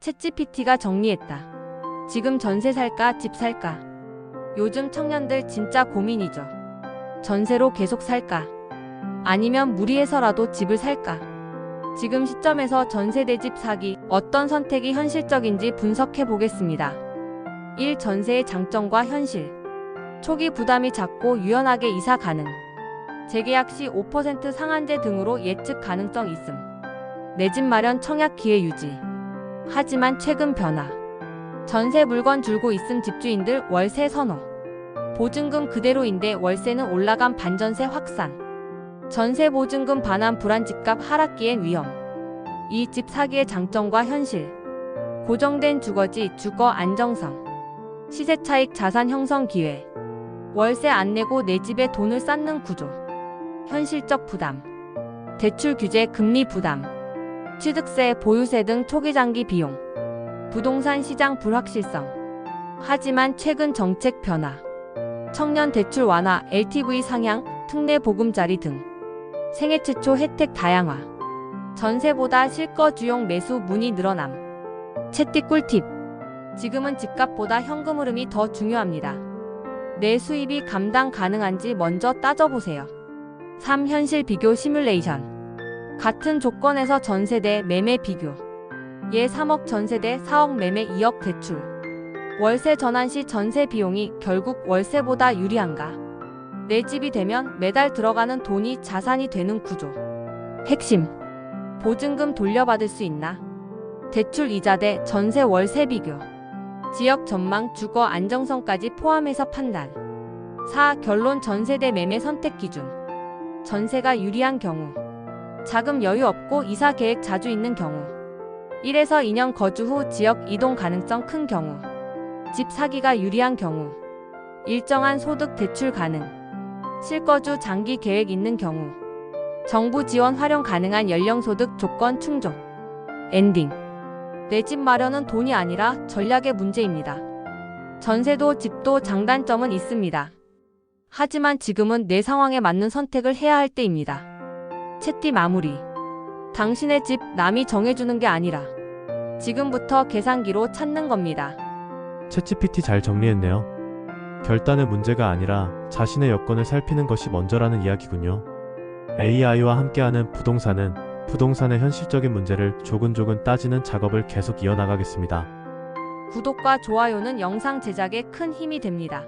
챗GPT가 정리했다. 지금 전세 살까, 집 살까? 요즘 청년들 진짜 고민이죠. 전세로 계속 살까? 아니면 무리해서라도 집을 살까? 지금 시점에서 전세 대 집 사기, 어떤 선택이 현실적인지 분석해 보겠습니다. 1. 전세의 장점과 현실. 초기 부담이 작고 유연하게 이사 가능. 재계약 시 5% 상한제 등으로 예측 가능성 있음. 내 집 마련 청약 기회 유지. 하지만 최근 변화. 전세 물건 줄고 있음 집주인들 월세 선호. 보증금 그대로인데 월세는 올라간 반전세 확산. 전세 보증금 반환 불안 집값 하락기엔 위험. 이 집 사기의 장점과 현실. 고정된 주거지, 주거 안정성. 시세 차익 자산 형성 기회. 월세 안 내고 내 집에 돈을 쌓는 구조. 현실적 부담. 대출 규제 금리 부담. 취득세, 보유세 등 초기 장기 비용. 부동산 시장 불확실성. 하지만 최근 정책 변화. 청년 대출 완화, LTV 상향, 특례 보금자리 등. 생애 최초 혜택 다양화. 전세보다 실거주용 매수 문의 늘어남. 채띠 꿀팁. 지금은 집값보다 현금 흐름이 더 중요합니다. 내 수입이 감당 가능한지 먼저 따져보세요. 3. 현실 비교 시뮬레이션. 같은 조건에서 전세 대 매매 비교. 예 3억 전세 대 4억 매매 2억 대출. 월세 전환 시 전세 비용이 결국 월세보다 유리한가? 내 집이 되면 매달 들어가는 돈이 자산이 되는 구조. 핵심. 보증금 돌려받을 수 있나? 대출 이자 대 전세 월세 비교. 지역 전망 주거 안정성까지 포함해서 판단. 4. 결론 전세 대 매매 선택 기준. 전세가 유리한 경우. 자금 여유 없고 이사 계획 자주 있는 경우. 1에서 2년 거주 후 지역 이동 가능성 큰 경우. 집 사기가 유리한 경우. 일정한 소득 대출 가능. 실거주 장기 계획 있는 경우. 정부 지원 활용 가능한 연령소득 조건 충족. 엔딩. 내 집 마련은 돈이 아니라 전략의 문제입니다. 전세도 집도 장단점은 있습니다. 하지만 지금은 내 상황에 맞는 선택을 해야 할 때입니다. 채띠 마무리. 당신의 집 남이 정해주는 게 아니라 지금부터 계산기로 찾는 겁니다. 챗GPT 잘 정리했네요. 결단의 문제가 아니라 자신의 여건을 살피는 것이 먼저라는 이야기군요. AI와 함께하는 부동산의 현실적인 문제를 조근조근 따지는 작업을 계속 이어나가겠습니다. 구독과 좋아요는 영상 제작에 큰 힘이 됩니다.